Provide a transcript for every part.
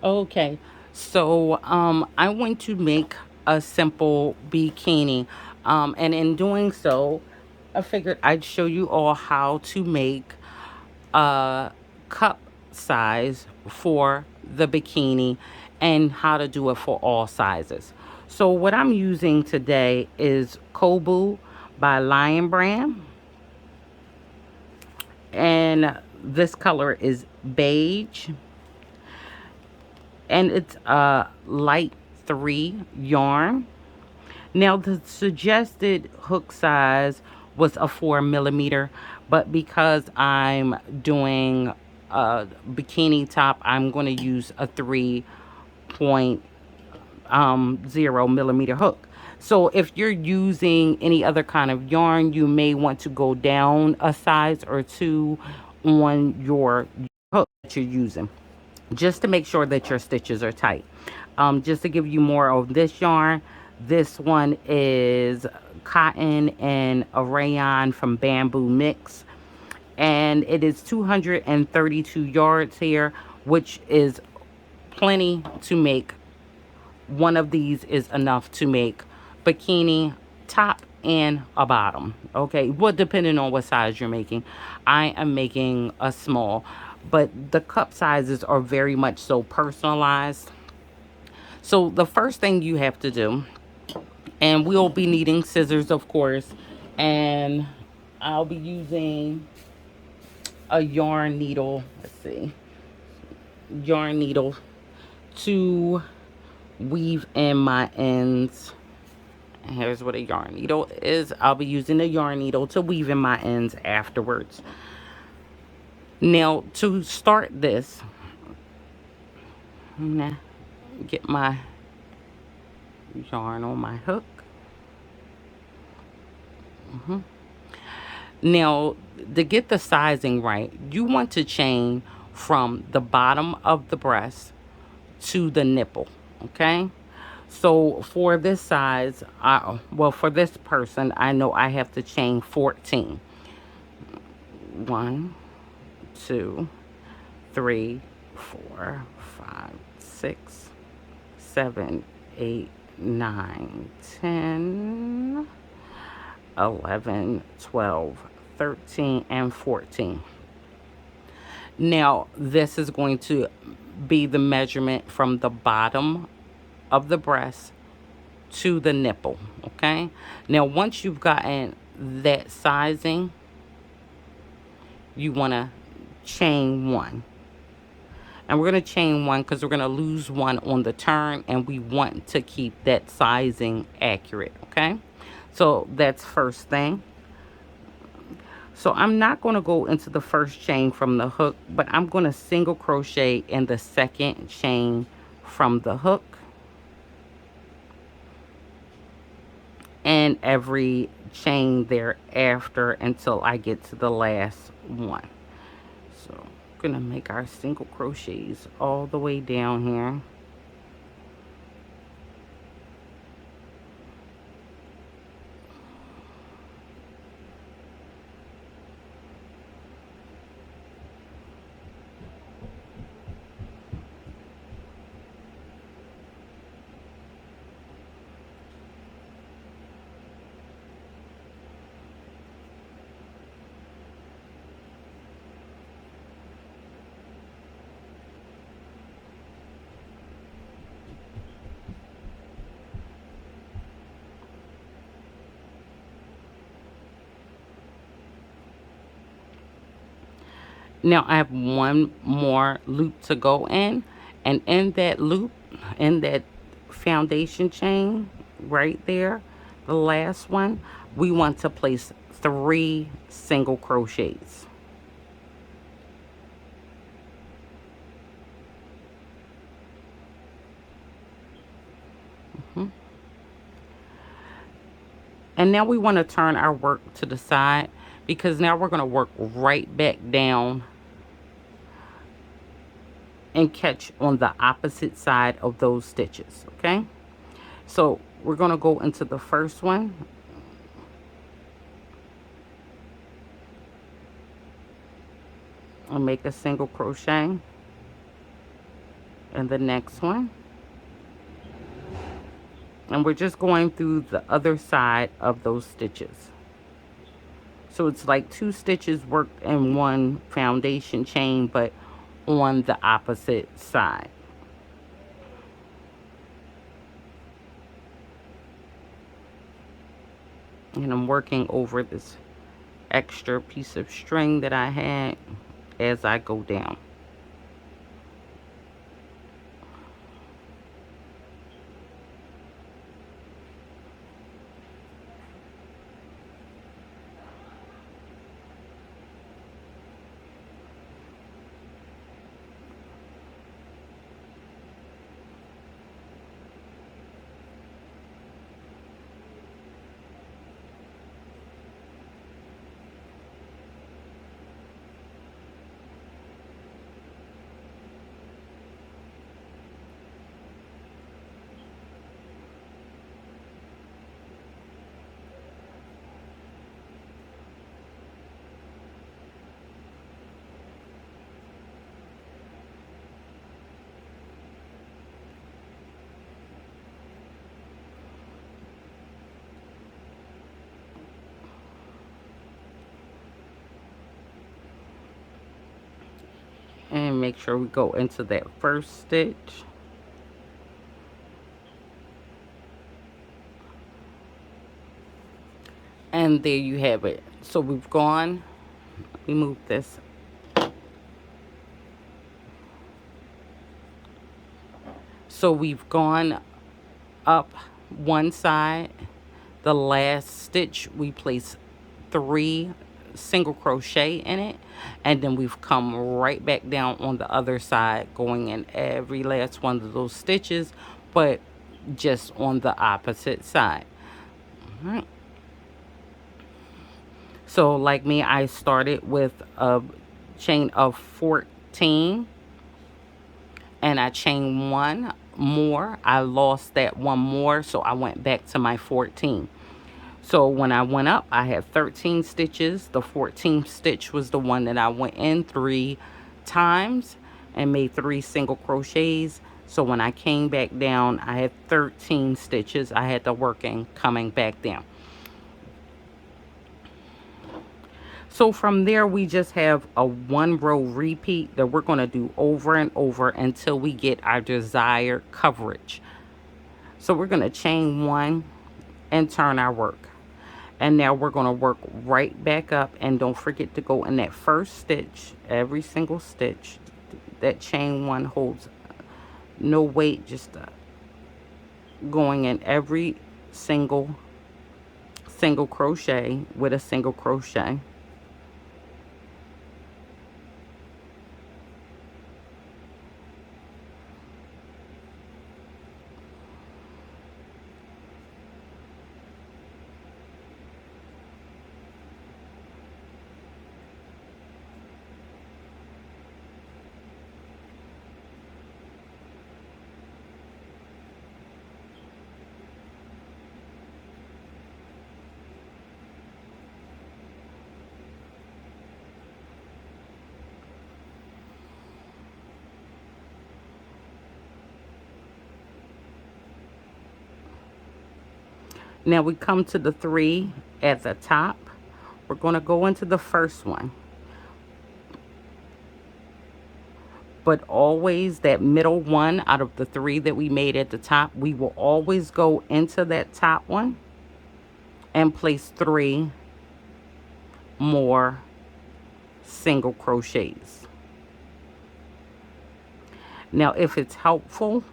Okay, so I want to make a simple bikini, and in doing so, I figured I'd show you all how to make a cup size for the bikini and how to do it for all sizes. So what I'm using today is Kobu by Lion Brand, and this color is beige, and it's a light 3 yarn. Now, the suggested hook size was a 4 millimeter, but because I'm doing a bikini top, I'm going to use a 3.0 millimeter hook. So if you're using any other kind of yarn, you may want to go down a size or two on your hook that you're using, just to make sure that your stitches are tight. Just to give you more of this yarn, this one is cotton and a rayon from Bamboo Mix, and it is 232 yards here, which is plenty to make. One of these is enough to make bikini top and a bottom. Okay, well, depending on what size you're making. I am making a small, but the cup sizes are very much so personalized. So the first thing you have to do, and we'll be needing scissors, of course, and I'll be using a yarn needle. Let's see, yarn needle to weave in my ends. And here's what a yarn needle is. I'll be using a yarn needle to weave in my ends afterwards. Now, to start this, I'm gonna get my yarn on my hook. Now, to get the sizing right, you want to chain from the bottom of the breast to the nipple, okay? So for this size, well, for this person, I know I have to chain 14. 1, 2, 3, 4, 5, 6, 7, 8, 9, 10, 11, 12, 13, and 14. Now, this is going to be the measurement from the bottom of the breast to the nipple, okay? Now, once you've gotten that sizing, you want to chain one. And we're going to chain one because we're going to lose one on the turn, and we want to keep that sizing accurate, okay? So that's first thing. So I'm not going to go into the first chain from the hook, but I'm going to single crochet in the second chain from the hook, and every chain thereafter until I get to the last one. So I'm going to make our single crochets all the way down here. Now I have one more loop to go in, and in that loop, in that foundation chain right there, the last one, we want to place 3 single crochets. Mhm. And now we want to turn our work to the side, because now we're going to work right back down and catch on the opposite side of those stitches, okay? So we're going to go into the first one and make a single crochet, and the next one. And we're just going through the other side of those stitches. So it's like 2 stitches worked in one foundation chain, but on the opposite side. And I'm working over this extra piece of string that I had as I go down. And make sure we go into that first stitch. And there you have it. So we've gone, let me move this. So we've gone up one side. The last stitch, we place 3 single crochet in it, and then we've come right back down on the other side, going in every last one of those stitches, but just on the opposite side. All right. So like me, I started with a chain of 14, and I chained 1 more. I lost that 1 more, so I went back to my 14. So when I went up, I had 13 stitches. The 14th stitch was the one that I went in 3 times and made 3 single crochets. So when I came back down, I had 13 stitches I had to work in coming back down. So from there, we just have a 1 row repeat that we're going to do over and over until we get our desired coverage. So we're going to chain 1 and turn our work. And now we're going to work right back up, and don't forget to go in that first stitch, every single stitch. That chain 1 holds no weight, just going in every single crochet with a single crochet. Now we come to the 3 at the top. We're going to go into the first one, but always that middle one out of the 3 that we made at the top, we will always go into that top one and place 3 more single crochets. Now if it's helpful,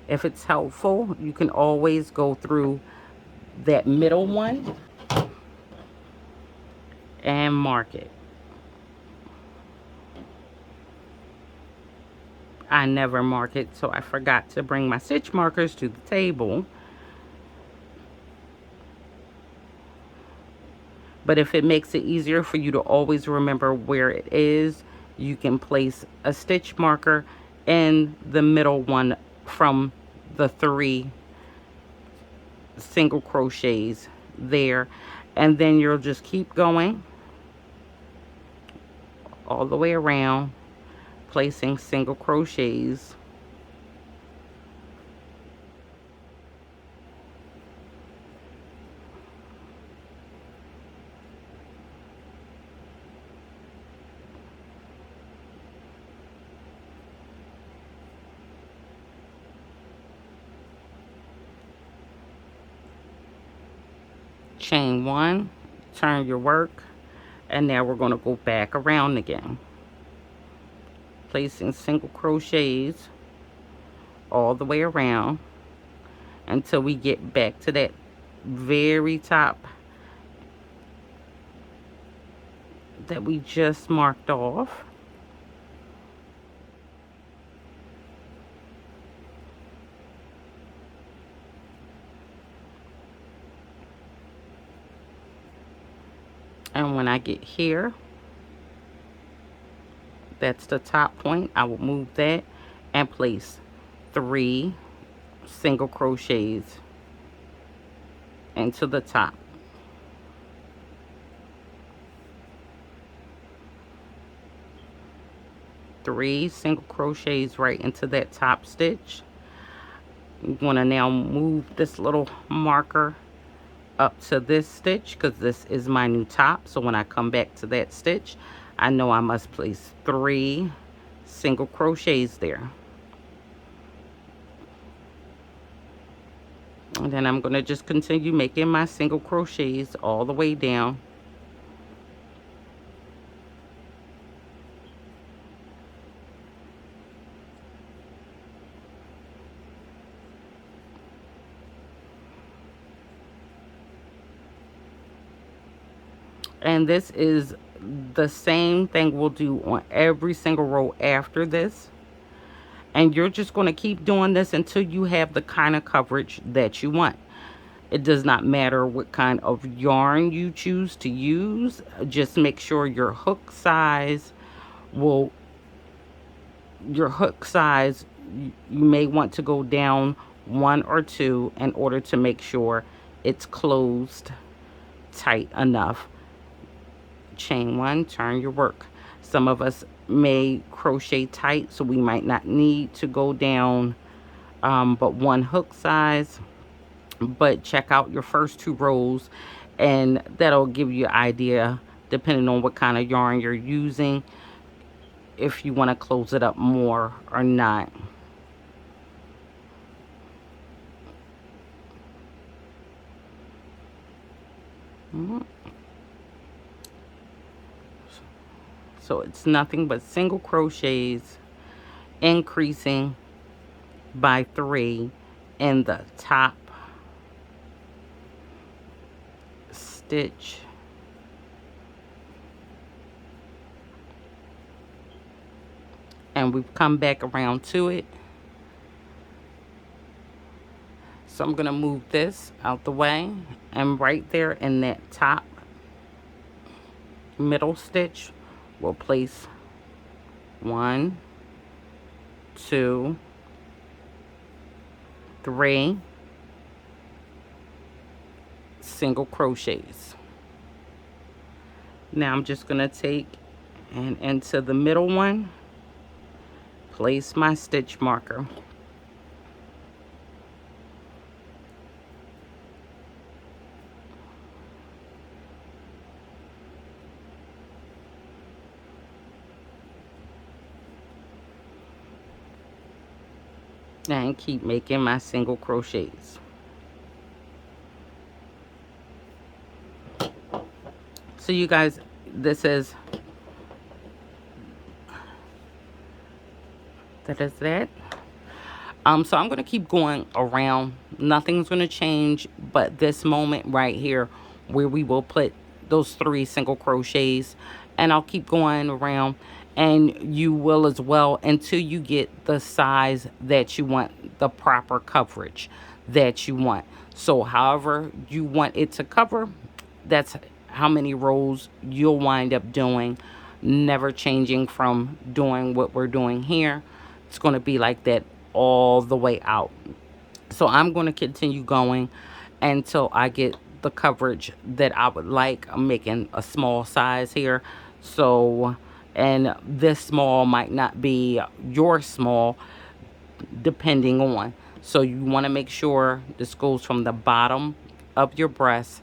you can always go through that middle one and mark it. I never mark it, so I forgot to bring my stitch markers to the table. But if it makes it easier for you to always remember where it is, you can place a stitch marker in the middle one from the 3 single crochets there, and then you'll just keep going all the way around, placing single crochets. Chain one, turn your work, and now we're going to go back around again, placing single crochets all the way around until we get back to that very top that we just marked off. And when I get here, that's the top point, I will move that and place 3 single crochets into the top. 3 single crochets right into that top stitch. I'm going to now move this little marker up to this stitch because this is my new top. So when I come back to that stitch, I know I must place 3 single crochets there. And then I'm going to just continue making my single crochets all the way down. And this is the same thing we'll do on every single row after this. And you're just going to keep doing this until you have the kind of coverage that you want. It does not matter what kind of yarn you choose to use. Just make sure your hook size will, your hook size, you may want to go down 1 or 2 in order to make sure it's closed tight enough. Chain 1, turn your work. Some of us may crochet tight, so we might not need to go down but 1 hook size. But check out your first 2 rows, and that'll give you an idea, depending on what kind of yarn you're using, if you want to close it up more or not. So it's nothing but single crochets, increasing by 3 in the top stitch. And we've come back around to it. So I'm going to move this out the way, and right there in that top middle stitch, we'll place 1, 2, 3 single crochets. Now I'm just going to take and into the middle one, place my stitch marker. And keep making my single crochets. So you guys, this is that. So I'm going to keep going around. Nothing's going to change but this moment right here where we will put those 3 single crochets, and I'll keep going around, and you will as well until you get the size that you want, the proper coverage that you want. So however you want it to cover, that's how many rows you'll wind up doing, never changing from doing what we're doing here. It's going to be like that all the way out. So I'm going to continue going until I get the coverage that I would like. I'm making a small size here, so and this small might not be your small, depending on. So you want to make sure this goes from the bottom of your breast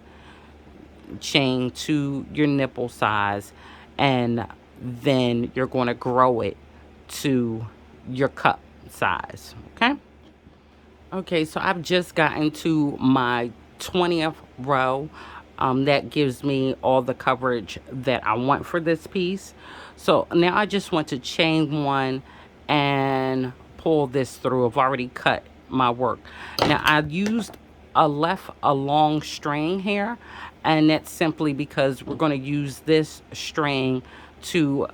chain to your nipple size, and then you're going to grow it to your cup size. Okay. Okay, so I've just gotten to my 20th row. That gives me all the coverage that I want for this piece. So now I just want to chain one and pull this through. I've already cut my work. Now I used left a long string here, and that's simply because we're going to use this string to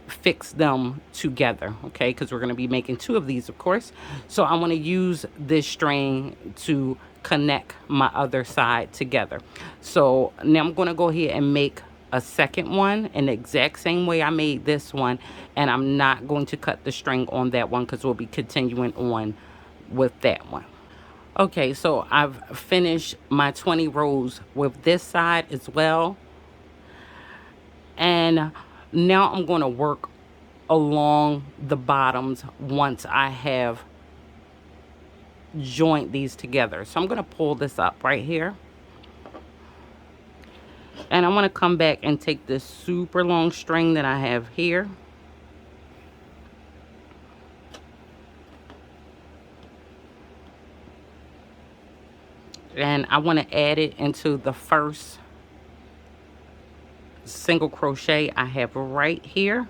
fix them together, okay, because we're going to be making two of these, of course. So I want to use this string to connect my other side together. So now I'm going to go ahead and make a second one in the exact same way I made this one, and I'm not going to cut the string on that one because we'll be continuing on with that one. Okay, so I've finished my 20 rows with this side as well, and now I'm going to work along the bottoms once I have joined these together. So I'm going to pull this up right here, and I want to come back and take this super long string that I have here, and I want to add it into the first single crochet I have right here.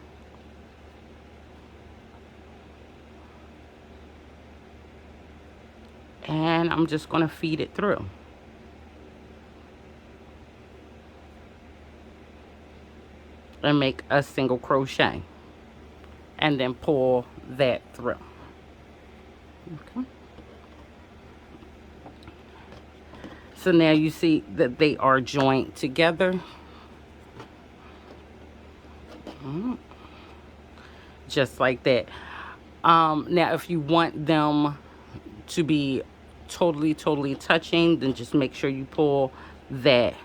And I'm just going to feed it through. And make a single crochet. And then pull that through. Okay. So now you see that they are joined together. Just like that. Now if you want them to be totally touching, then just make sure you pull that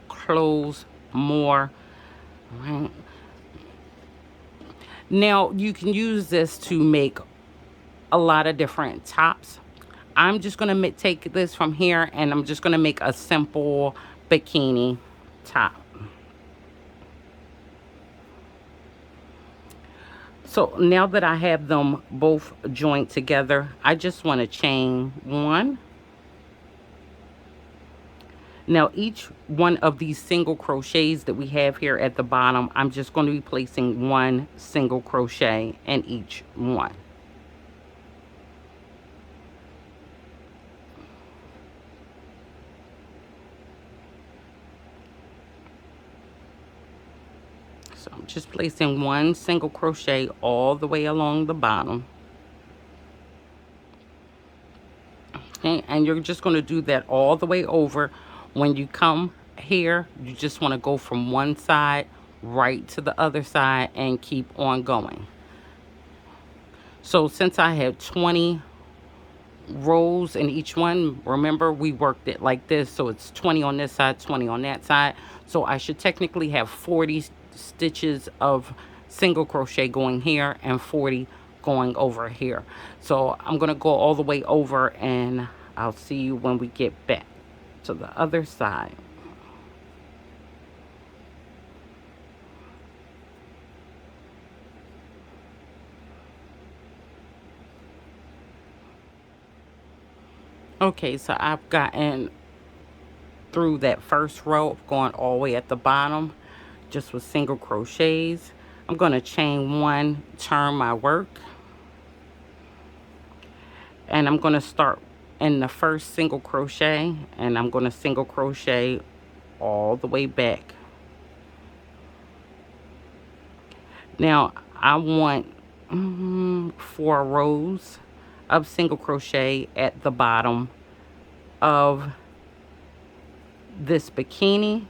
close more. Right. Now you can use this to make a lot of different tops. I'm just going to take this from here, and I'm just going to make a simple bikini top. So now that I have them both joined together, I just want to chain one. Now each one of these single crochets that we have here at the bottom, I'm just going to be placing one single crochet in each one. So I'm just placing one single crochet all the way along the bottom. Okay, and you're just going to do that all the way over. When you come here, you just want to go from one side right to the other side and keep on going. So since I have 20 rows in each one, remember we worked it like this, so it's 20 on this side, 20 on that side. So I should technically have 40 stitches of single crochet going here and 40 going over here. So I'm going to go all the way over, and I'll see you when we get back to the other side. Okay, so I've gotten through that first row, going all the way at the bottom just with single crochets. I'm going to chain one, turn my work, and I'm going to start in the first single crochet, and I'm going to single crochet all the way back. Now I want 4 rows of single crochet at the bottom of this bikini.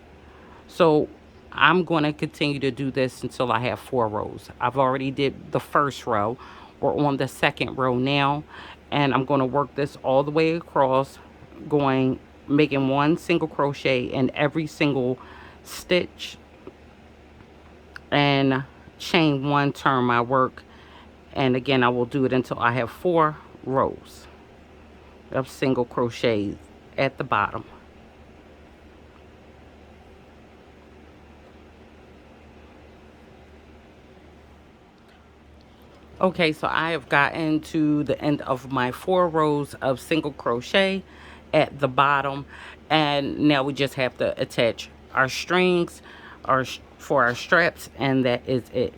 So I'm going to continue to do this until I have 4 rows. I've already did the first row. We're on the second row now, and I'm going to work this all the way across, making one single crochet in every single stitch, and chain 1, turn my work, and again I will do it until I have 4 rows of single crochets at the bottom. Okay, so I have gotten to the end of my 4 rows of single crochet at the bottom, and now we just have to attach our strings for our straps, and that is it.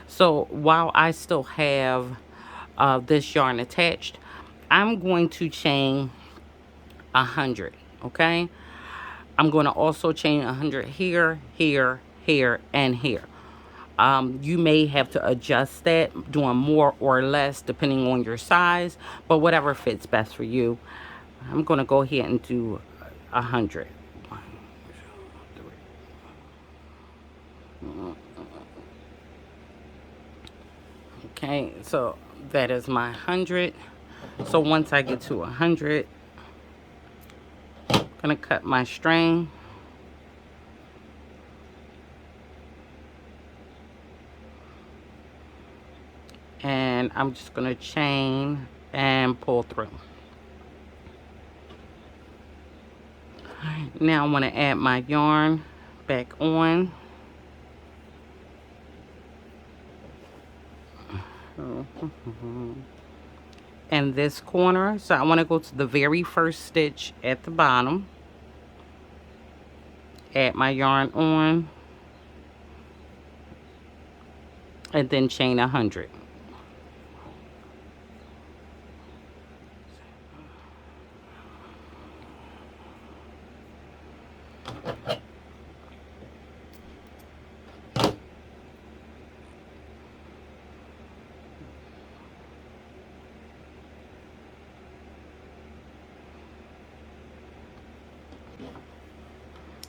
So while I still have this yarn attached, I'm going to chain 100. Okay, I'm going to also chain 100 here, here, here, and here. You may have to adjust that, doing more or less depending on your size, but whatever fits best for you. I'm going to go ahead and do 100. Okay, so that is my 100. So once I get to 100, I'm going to cut my string. And I'm just going to chain and pull through. Alright, now I want to add my yarn back on. And this corner, so I want to go to the very first stitch at the bottom, add my yarn on, and then chain 100.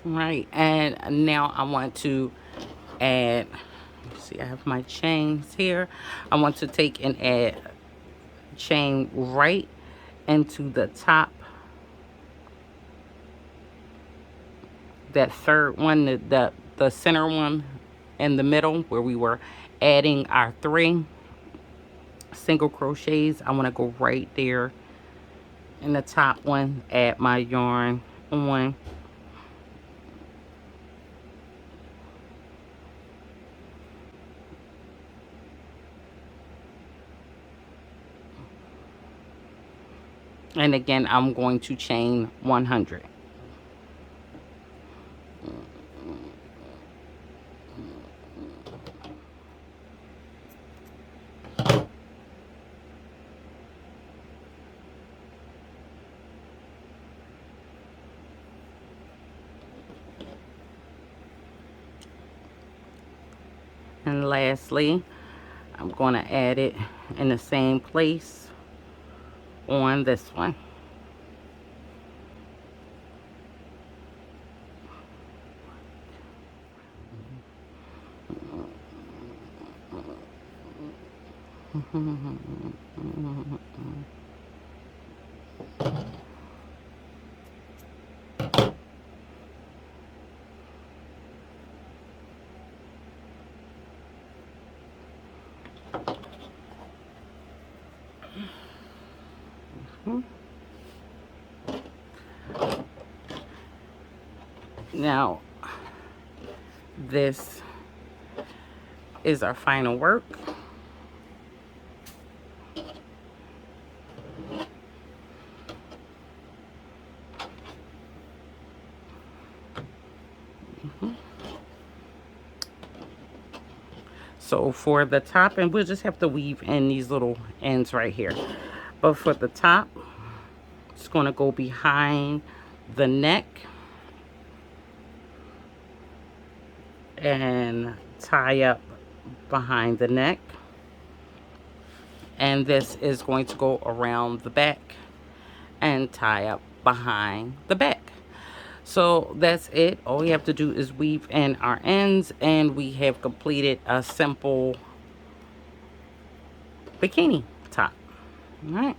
Right, and now I want to add, see I have my chains here. I want to take and add chain right into the top, that third one, the center one in the middle where we were adding our 3 single crochets. I want to go right there in the top one, add my yarn on. And again, I'm going to chain 100. And lastly, I'm going to add it in the same place on this one. Now, this is our final work. So for the top, and we'll just have to weave in these little ends right here. But for the top, it's going to go behind the neck and tie up behind the neck. And this is going to go around the back and tie up behind the back. So that's it. All we have to do is weave in our ends, and we have completed a simple bikini top. All right.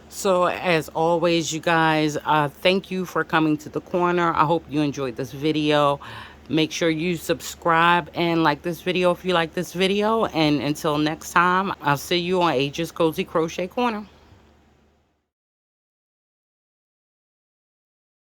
So as always, you guys, thank you for coming to the corner. I hope you enjoyed this video. Make sure you subscribe and like this video if you like this video. And until next time, I'll see you on Ages Cozy Crochet Corner.